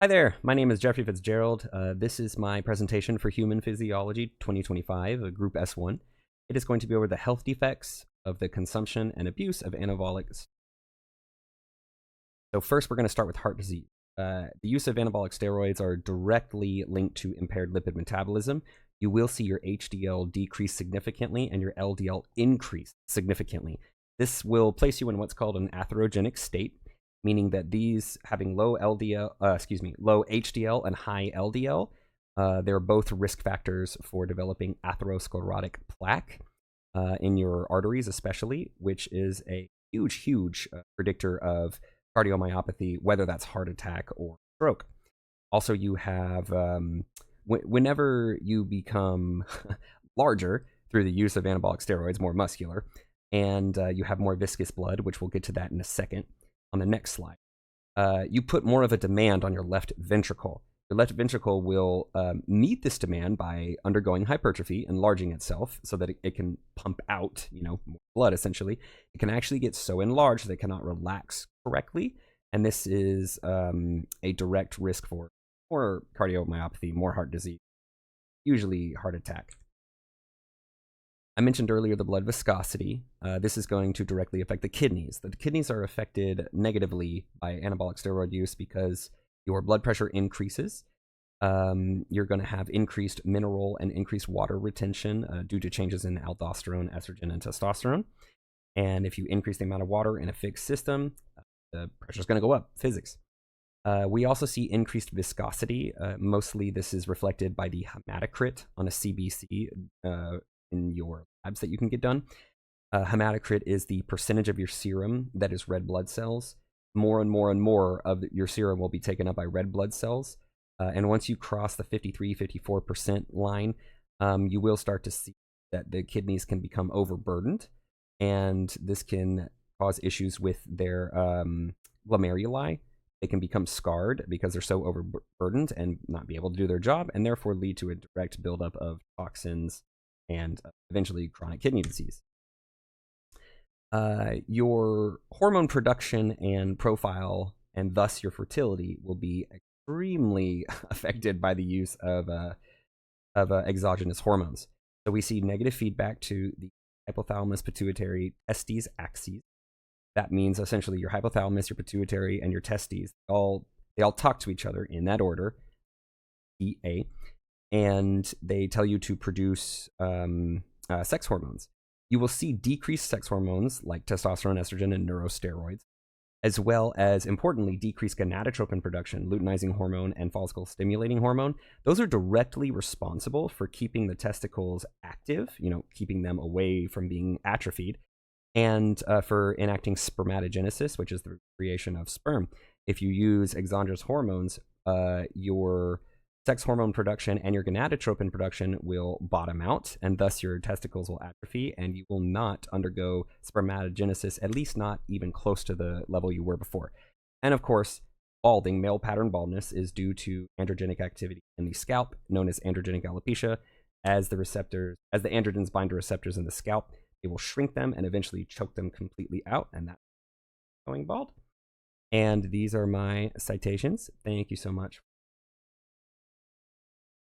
Hi there, my name is Jeffrey Fitzgerald. This is my presentation for Human Physiology 2025, Group S1. It is going to be over the health defects of the consumption and abuse of anabolics. So first, we're going to start with heart disease. The use of anabolic steroids are directly linked to impaired lipid metabolism. You will see your HDL decrease significantly and your LDL increase significantly. This will place you in what's called an atherogenic state, meaning that these having low HDL and high LDL, they're both risk factors for developing atherosclerotic plaque in your arteries, especially, which is a huge predictor of cardiomyopathy, whether that's heart attack or stroke. Also, you have whenever you become larger through the use of anabolic steroids, more muscular, and you have more viscous blood, which we'll get to that in a second on the next slide. You put more of a demand on your left ventricle. Your left ventricle will meet this demand by undergoing hypertrophy, enlarging itself so that it can pump out, more blood, essentially. It can actually get so enlarged that it cannot relax correctly, and this is a direct risk for more cardiomyopathy, more heart disease, usually heart attack. I mentioned earlier the blood viscosity. This is going to directly affect the kidneys. The kidneys are affected negatively by anabolic steroid use because your blood pressure increases. You're going to have increased mineral and increased water retention due to changes in aldosterone, estrogen, and testosterone. And if you increase the amount of water in a fixed system, the pressure is going to go up, physics. We also see increased viscosity. Mostly this is reflected by the hematocrit on a CBC in your labs that you can get done. Hematocrit is the percentage of your serum that is red blood cells. More and more of your serum will be taken up by red blood cells. And once you cross the 53-54% line, you will start to see that the kidneys can become overburdened. And this can cause issues with their glomeruli. They can become scarred because they're so overburdened and not be able to do their job, and therefore lead to a direct buildup of toxins and eventually chronic kidney disease. Your hormone production and profile, and thus your fertility, will be extremely affected by the use of exogenous hormones. So we see negative feedback to the hypothalamus pituitary testes axes. That means essentially your hypothalamus, your pituitary, and your testes, they all talk to each other in that order, EA, and they tell you to produce sex hormones. You will see decreased sex hormones like testosterone, estrogen, and neurosteroids, as well as, importantly, decreased gonadotropin production, luteinizing hormone, and follicle stimulating hormone. Those are directly responsible for keeping the testicles active, keeping them away from being atrophied, and for enacting spermatogenesis, which is the creation of sperm. If you use exogenous hormones, your sex hormone production and your gonadotropin production will bottom out, and thus your testicles will atrophy, and you will not undergo spermatogenesis, at least not even close to the level you were before. And of course, balding, male pattern baldness, is due to androgenic activity in the scalp, known as androgenic alopecia. As the androgens bind to receptors in the scalp, they will shrink them and eventually choke them completely out, and that's going bald. And these are my citations. Thank you so much.